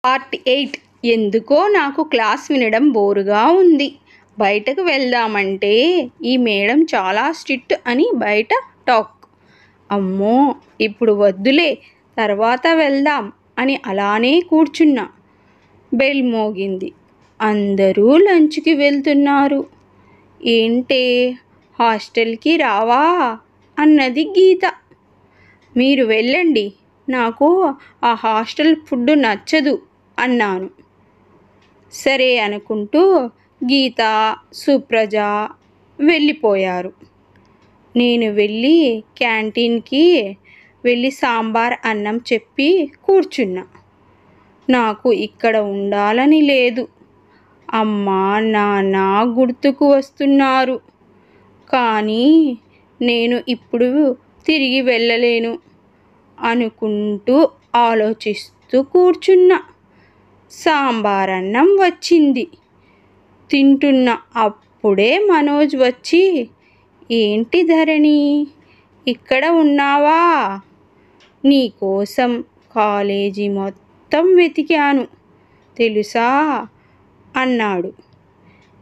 Part 8. ఎందుకో నాకు class వినడం బోరుగా ఉంది. బయటకు వెళ్దామంటే ఈ మేడం చాలా స్ట్రిక్ట్ అని బయట టాక్. అమ్మో, ఇప్పుడు వద్దులే, తర్వాత వెళ్దాం అని అలానే కూర్చున్నా. బెల్ మోగింది. అందరూ లంచ్కి వెళ్తున్నారు. ఏంటే, హాస్టల్కి రావా అన్నది గీత. మీరు వెళ్ళండి, నాకు ఆ హాస్టల్ ఫుడ్ నచ్చదు అన్నాను. సరే అనుకుంటూ గీత, సుప్రజ వెళ్ళిపోయారు. నేను వెళ్ళి క్యాంటీన్కి వెళ్ళి సాంబార్ అన్నం చెప్పి కూర్చున్నా. నాకు ఇక్కడ ఉండాలని లేదు. అమ్మ, నాన్న గుర్తుకు వస్తున్నారు. కానీ నేను ఇప్పుడు తిరిగి వెళ్ళలేను అనుకుంటూ ఆలోచిస్తూ కూర్చున్నా. సాంబార్ అన్నం వచ్చింది. తింటున్న అప్పుడే మనోజ్ వచ్చి, ఏంటి ధరణి, ఇక్కడ ఉన్నావా? నీకోసం కాలేజీ మొత్తం వెతికాను తెలుసా అన్నాడు.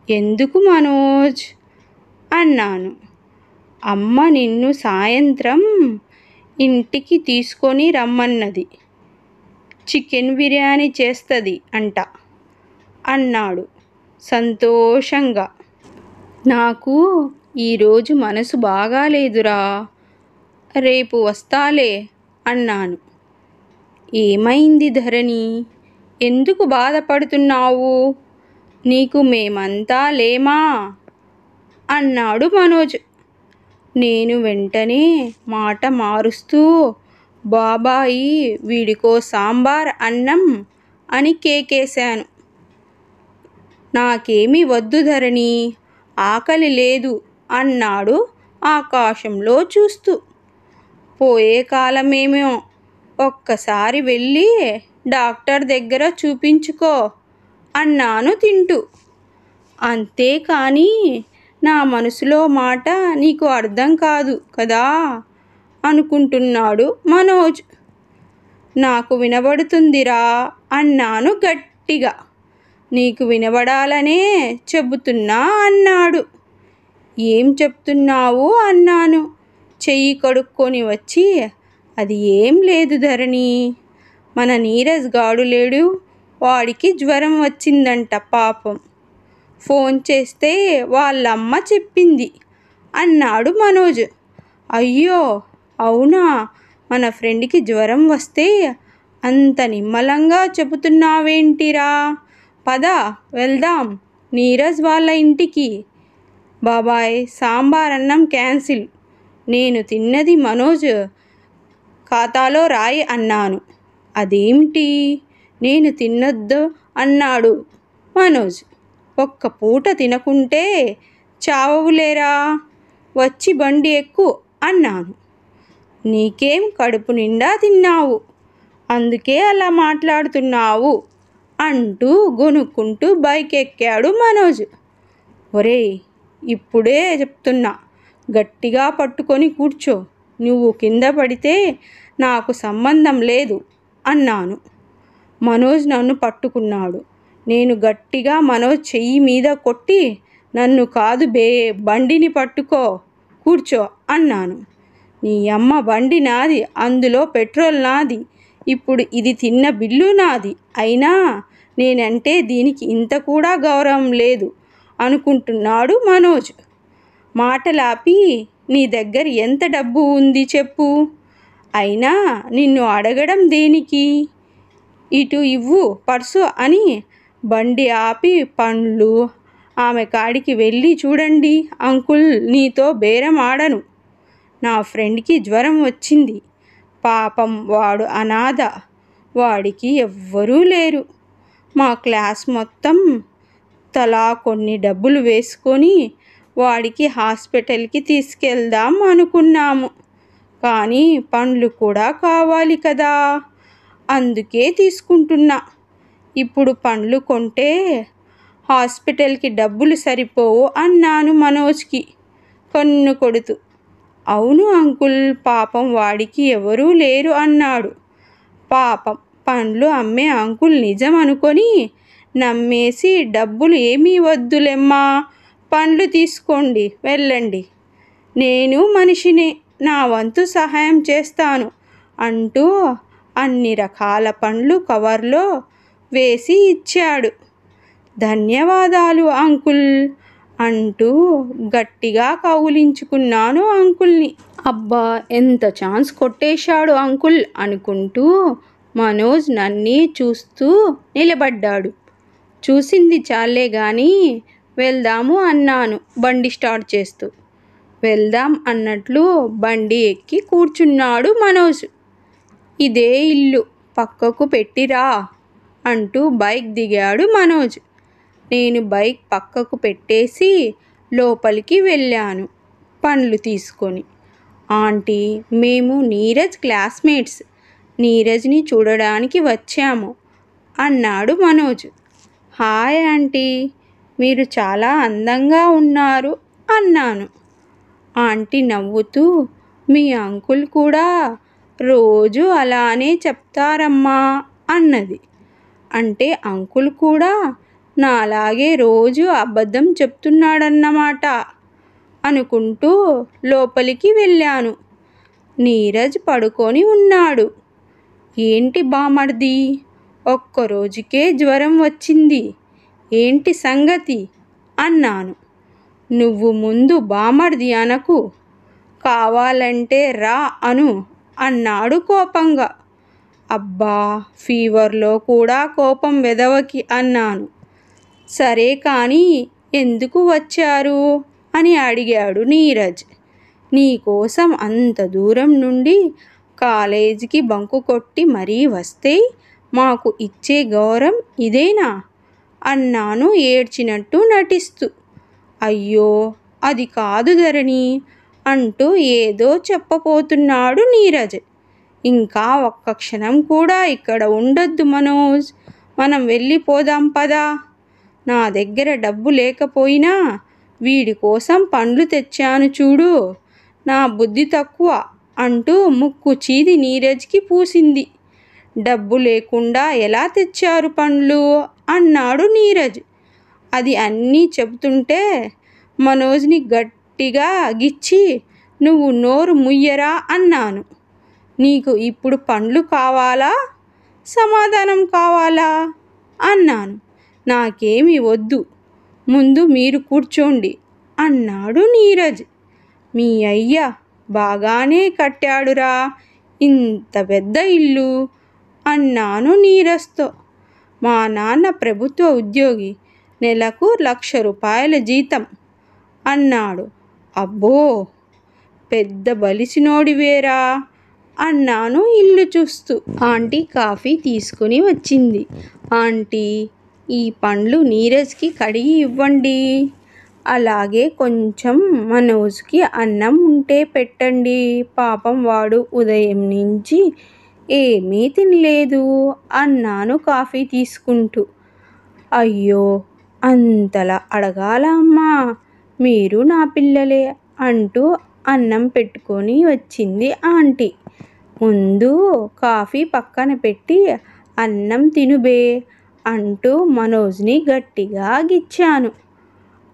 ఎందుకు మనోజ్ అన్నాను. అమ్మ నిన్ను సాయంత్రం ఇంటికి తీసుకొని రమ్మన్నది. చికెన్ బిర్యానీ చేస్తుంది అంట అన్నాడు సంతోషంగా. నాకు ఈరోజు మనసు బాగాలేదురా, రేపు వస్తాలే అన్నాను. ఏమైంది ధరణి, ఎందుకు బాధపడుతున్నావు? నీకు మేమంతా లేమా అన్నాడు మనోజ్. నేను వెంటనే మాట మారుస్తూ, బాబాయి వీడికో సాంబార్ అన్నం అని కేకేశాను. నాకేమీ వద్దు ధరణి, ఆకలి లేదు అన్నాడు ఆకాశంలో చూస్తూ. పోయే కాలమేమో, ఒక్కసారి వెళ్ళి డాక్టర్ దగ్గర చూపించుకో అన్నాను తింటూ. అంతేకాని నా మనసులో మాట నీకు అర్థం కాదు కదా అనుకుంటున్నాడు మనోజ్. నాకు వినబడుతుందిరా అన్నాను గట్టిగా. నీకు వినబడాలనే చెబుతున్నా అన్నాడు. ఏం చెప్తున్నావు అన్నాను చెయ్యి కడుక్కొని వచ్చి. అది ఏం లేదు ధరణి, మన నీరజ్ గాడు లేడు, వాడికి జ్వరం వచ్చిందంట పాపం. ఫోన్ చేస్తే వాళ్ళమ్మ చెప్పింది అన్నాడు మనోజ్. అయ్యో అవునా, మన ఫ్రెండ్కి జ్వరం వస్తే అంత నిమ్మలంగా చెబుతున్నావేంటిరా? పద వెళ్దాం నీరజ్ వాళ్ళ ఇంటికి. బాబాయ్ సాంబార్ అన్నం క్యాన్సిల్, నేను తిన్నది మనోజ్ ఖాతాలో రాయి అన్నాను. అదేమిటి, నేను తినొద్దు అన్నాడు మనోజ్. ఒక్క పూట తినకుంటే చావవులేరా, వచ్చి బండి ఎక్కు అన్నాను. నీకేం, కడుపు నిండా తిన్నావు, అందుకే అలా మాట్లాడుతున్నావు అంటూ గొనుక్కుంటూ బైక్ ఎక్కాడు మనోజ్. ఒరేయ్, ఇప్పుడే చెప్తున్నా, గట్టిగా పట్టుకొని కూర్చో, నువ్వు కింద పడితే నాకు సంబంధం లేదు అన్నాను. మనోజ్ నన్ను పట్టుకున్నాడు. నేను గట్టిగా మనోజ్ చెయ్యి మీద కొట్టి, నన్ను కాదు బే, బండిని పట్టుకో, కూర్చో అన్నాను. నీ అమ్మ బండి నాది, అందులో పెట్రోల్ నాది, ఇప్పుడు ఇది తిన్న బిల్లు నాది, అయినా నేనంటే దీనికి ఇంత కూడా గౌరవం లేదు అనుకుంటున్నాడు మనోజ్. మాటలాపి, నీ దగ్గర ఎంత డబ్బు ఉంది చెప్పు, అయినా నిన్ను అడగడం దేనికి, ఇటు ఇవ్వు పర్సు అని బండి ఆపి పండ్లు ఆమె కాడికి వెళ్ళి, చూడండి అంకుల్, నీతో బేరం ఆడను, నా ఫ్రెండ్కి జ్వరం వచ్చింది, పాపం వాడు అనాథ, వాడికి ఎవ్వరూ లేరు, మా క్లాస్ మొత్తం తలా కొన్ని డబ్బులు వేసుకొని వాడికి హాస్పిటల్కి తీసుకెళ్దాం అనుకున్నాము, కానీ పండ్లు కూడా కావాలి కదా, అందుకే తీసుకుంటున్నా. ఇప్పుడు పండ్లు కొంటే హాస్పిటల్కి డబ్బులు సరిపోవు అన్నాను మనోజ్కి కన్ను కొడుతూ. అవును అంకుల్, పాపం వాడికి ఎవరూ లేరు అన్నాడు. పాపం పండ్లు అమ్మే అంకుల్ నిజం అనుకొని నమ్మేసి డబ్బులు ఏమీ వద్దులేమ్మా, పండ్లు తీసుకోండి వెళ్ళండి, నేను మనిషినే, నా వంతు సహాయం చేస్తాను అంటూ అన్ని రకాల పండ్లు కవర్లో వేసి ఇచ్చాడు. ధన్యవాదాలు అంకుల్ అంటూ గట్టిగా కౌగిలించుకున్నాను అంకుల్ని. అబ్బా, ఎంత ఛాన్స్ కొట్టేశాడు అంకుల్ అనుకుంటూ మనోజ్ నన్నే చూస్తూ నిలబడ్డాడు. చూసింది చాలే గాని వెళ్దాము అన్నాను బండి స్టార్ట్ చేస్తూ. వెళ్దాం అన్నట్లు బండి ఎక్కి కూర్చున్నాడు మనోజ్. ఇదే ఇల్లు, పక్కకు పెట్టిరా అంటూ బైక్ దిగాడు మనోజ్. నేను బైక్ పక్కకు పెట్టేసి లోపలికి వెళ్ళాను పండ్లు తీసుకొని. ఆంటీ, మేము నీరజ్ క్లాస్మేట్స్, నీరజ్ని చూడడానికి వచ్చాము అన్నాడు మనోజ్. హాయ్ ఆంటీ, మీరు చాలా అందంగా ఉన్నారు అన్నాను. ఆంటీ నవ్వుతూ, మీ అంకుల్ కూడా రోజు అలానే చెప్తారమ్మా అన్నది. అంటే అంకుల్ కూడా నాలాగే రోజు అబద్ధం చెప్తున్నాడన్నమాట అనుకుంటూ లోపలికి వెళ్ళాను. నీరజ్ పడుకొని ఉన్నాడు. ఏంటి బామర్ది, ఒక్కరోజుకే జ్వరం వచ్చింది, ఏంటి సంగతి అన్నాను. నువ్వు ముందు బామర్ది అనకు, కావాలంటే రా అను అన్నాడు కోపంగా. అబ్బా, ఫీవర్లో కూడా కోపం వెదవకి అన్నాను. సరే కానీ ఎందుకు వచ్చారు అని అడిగాడు నీరజ్. నీకోసం అంత దూరం నుండి కాలేజీకి బంకు కొట్టి మరీ వస్తే మాకు ఇచ్చే గౌరవం ఇదేనా అన్నాను ఏడ్చినట్టు నటిస్తూ. అయ్యో అది కాదు ధరణి అంటూ ఏదో చెప్పబోతున్నాడు నీరజ్. ఇంకా ఒక్క క్షణం కూడా ఇక్కడ ఉండొద్దు మనోజ్, మనం వెళ్ళిపోదాం పదా. నా దగ్గర డబ్బు లేకపోయినా వీడి కోసం పండ్లు తెచ్చాను చూడు, నా బుద్ధి తక్కువ అంటూ ముక్కు చీది నీరజ్కి పూసింది. డబ్బు లేకుండా ఎలా తెచ్చారు పండ్లు అన్నాడు నీరజ్. అది అన్నీ చెబుతుంటే మనోజ్ని గట్టిగా గిచ్చి, నువ్వు నోరు ముయ్యరా అన్నాను. నీకు ఇప్పుడు పండ్లు కావాలా, సమాధానం కావాలా అన్నాను. నాకేమీ వద్దు, ముందు మీరు కూర్చోండి అన్నాడు నీరజ్. మీ అయ్య బాగానే కట్టాడురా ఇంత పెద్ద ఇల్లు అన్నాను నీరజ్తో. మా నాన్న ప్రభుత్వ ఉద్యోగి, నెలకు 1,00,000 రూపాయల జీతం అన్నాడు. అబ్బో, పెద్ద బలిసినోడివేరా అన్నాను ఇల్లు చూస్తూ. ఆంటీ కాఫీ తీసుకుని వచ్చింది. ఆంటీ, ఈ పండ్లు నీరజ్కి కడిగి ఇవ్వండి, అలాగే కొంచెం మనోజ్కి అన్నం ఉంటే పెట్టండి, పాపం వాడు ఉదయం నుంచి ఏమీ తినలేదు అన్నాను కాఫీ తీసుకుంటూ. అయ్యో, అంతలా అడగాలా అమ్మా, మీరు నా పిల్లలే అంటూ అన్నం పెట్టుకొని వచ్చింది ఆంటీ. ముందు కాఫీ పక్కన పెట్టి అన్నం తినుబే అంటూ మనోజ్ని గట్టిగా గిచ్చాను.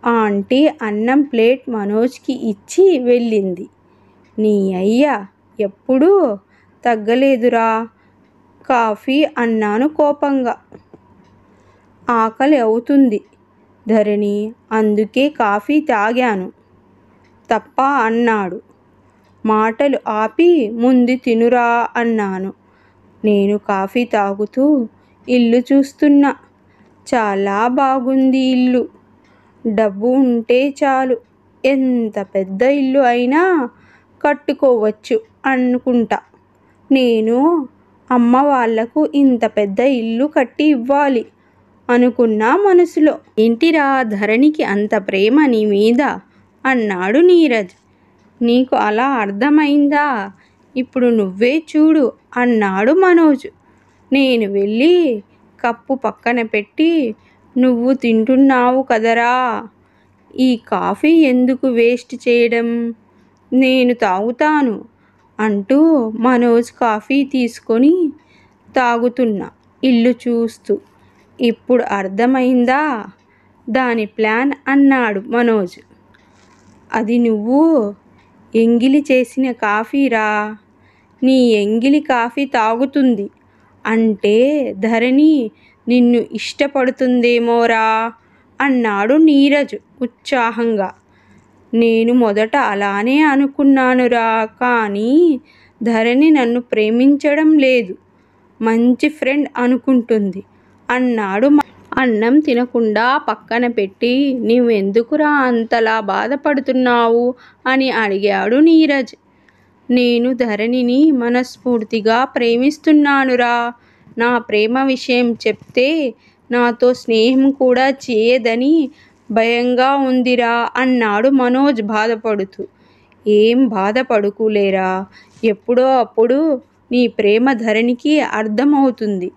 ఆంటీ అన్నం ప్లేట్ మనోజ్కి ఇచ్చి వెళ్ళింది. నీ అయ్య ఎప్పుడూ తగ్గలేదురా కాఫీ అన్నాను కోపంగా. ఆకలి అవుతుంది ధరణి, అందుకే కాఫీ తాగాను తప్ప అన్నాడు. మాటలు ఆపి ముందు తినురా అన్నాను. నేను కాఫీ తాగుతూ ఇల్లు చూస్తున్నా. చాలా బాగుంది ఇల్లు, డబ్బు ఉంటే చాలు ఎంత పెద్ద ఇల్లు అయినా కట్టుకోవచ్చు అనుకుంటా. నేను అమ్మ వాళ్లకు ఇంత పెద్ద ఇల్లు కట్టి ఇవ్వాలి అనుకున్నా మనసులో. ఏంటిరా ధరణికి అంత ప్రేమ నీ మీద అన్నాడు నీరజ్. నీకు అలా అర్థమైందా, ఇప్పుడు నువ్వే చూడు అన్నాడు మనోజ్. నేను వెళ్ళి కప్పు పక్కన పెట్టి, నువ్వు తింటున్నావు కదరా, ఈ కాఫీ ఎందుకు వేస్ట్ చేయడం, నేను తాగుతాను అంటూ మనోజ్ కాఫీ తీసుకొని తాగుతున్నా ఇల్లు చూస్తూ. ఇప్పుడు అర్థమైందా దాని ప్లాన్ అన్నాడు మనోజ్. అది నువ్వు ఎంగిలి చేసిన కాఫీరా. నీ ఎంగిలి కాఫీ తాగుతుంది అంటే ధరణి నిన్ను ఇష్టపడుతుందేమోరా అన్నాడు నీరజ్ ఉత్సాహంగా. నేను మొదట అలానే అనుకున్నానురా, కానీ ధరణి నన్ను ప్రేమించడం లేదు, మంచి ఫ్రెండ్ అనుకుంటుంది అన్నాడు. అన్నం తినకుండా పక్కన పెట్టి నువ్వెందుకురా అంతలా బాధపడుతున్నావు అని అడిగాడు నీరజ్. నేను ధరణిని మనస్ఫూర్తిగా ప్రేమిస్తున్నానురా. నా ప్రేమ విషయం చెప్తే నాతో స్నేహం కూడా చేయదని భయంగా ఉందిరా అన్నాడు మనోజ్ బాధపడుతూ. ఏం బాధపడుకులేరా, ఎప్పుడో అప్పుడు నీ ప్రేమ ధరణికి అర్థమవుతుంది.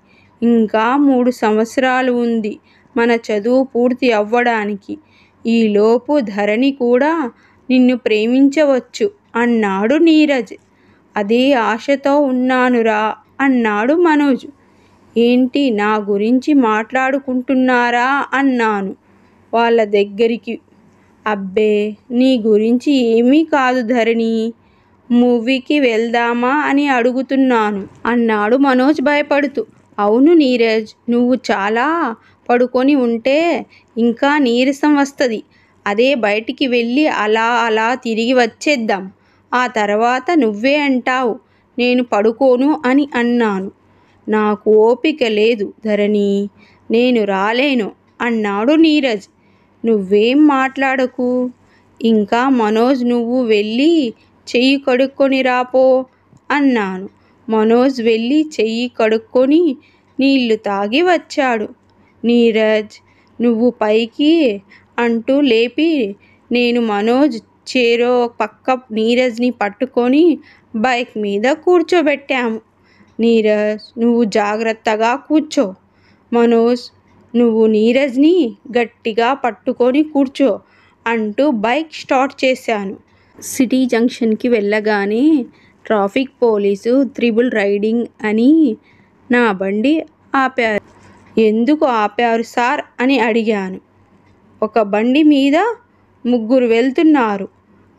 ఇంకా 3 సంవత్సరాలు ఉంది మన చదువు పూర్తి అవ్వడానికి. ఈలోపు ధరణి కూడా నిన్ను ప్రేమించవచ్చు అన్నాడు నీరజ్. అదే ఆశతో ఉన్నానురా అన్నాడు మనోజ్. ఏంటి నా గురించి మాట్లాడుకుంటున్నారా అన్నాను వాళ్ళ దగ్గరికి. అబ్బే నీ గురించి ఏమీ కాదు ధరణి, మూవీకి వెళ్దామా అని అడుగుతున్నాను అన్నాడు మనోజ్ భయపడుతూ. అవును నీరజ్, నువ్వు చాలా పడుకొని ఉంటే ఇంకా నీరసం వస్తుంది. అదే బయటికి వెళ్ళి అలా తిరిగి వచ్చేద్దాం. ఆ తర్వాత నువ్వే అంటావు నేను పడుకోను అని అన్నాను. నాకు ఓపిక లేదు ధరణి, నేను రాలేను అన్నాడు నీరజ్. నువ్వేం మాట్లాడకు. ఇంకా మనోజ్ నువ్వు వెళ్ళి చెయ్యి కడుక్కొని రాపో అన్నాను. మనోజ్ వెళ్ళి చెయ్యి కడుక్కొని నీళ్లు తాగి వచ్చాడు. నీరజ్ నువ్వు పైకి అంటూ లేపి నేను మనోజ్ చేరో పక్క నీరజ్ని పట్టుకొని బైక్ మీద కూర్చోబెట్టాము. నీరజ్ నువ్వు జాగ్రత్తగా కూర్చో, మనోజ్ నువ్వు నీరజ్ని గట్టిగా పట్టుకొని కూర్చో అంటూ బైక్ స్టార్ట్ చేశాను. సిటీ జంక్షన్కి వెళ్ళగానే ట్రాఫిక్ పోలీసు త్రిబుల్ రైడింగ్ అని నా బండి ఆపారు. ఎందుకు ఆపారు సార్ అని అడిగాను. ఒక బండి మీద 3 వెళ్తున్నారు,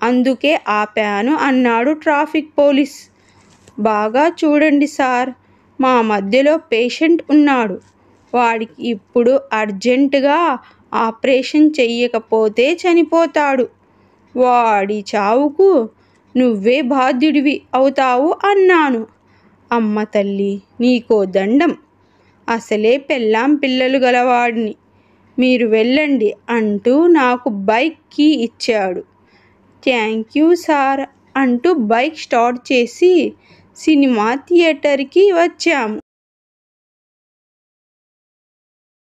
అందుకే ఆపాను అన్నాడు ట్రాఫిక్ పోలీస్. బాగా చూడండి సార్, మా మధ్యలో పేషెంట్ ఉన్నాడు. వాడికి ఇప్పుడు అర్జెంటుగా ఆపరేషన్ చెయ్యకపోతే చనిపోతాడు. వాడి చావుకు నువ్వే బాధ్యుడివి అవుతావు అన్నాను. అమ్మ తల్లి నీకో దండం, అసలే పెళ్ళాం పిల్లలు గలవాడిని, మీరు వెళ్ళండి అంటూ నాకు బైక్ కీ ఇచ్చాడు. థ్యాంక్ యూ సార్ అంటూ బైక్ స్టార్ట్ చేసి సినిమా థియేటర్కి వచ్చాము.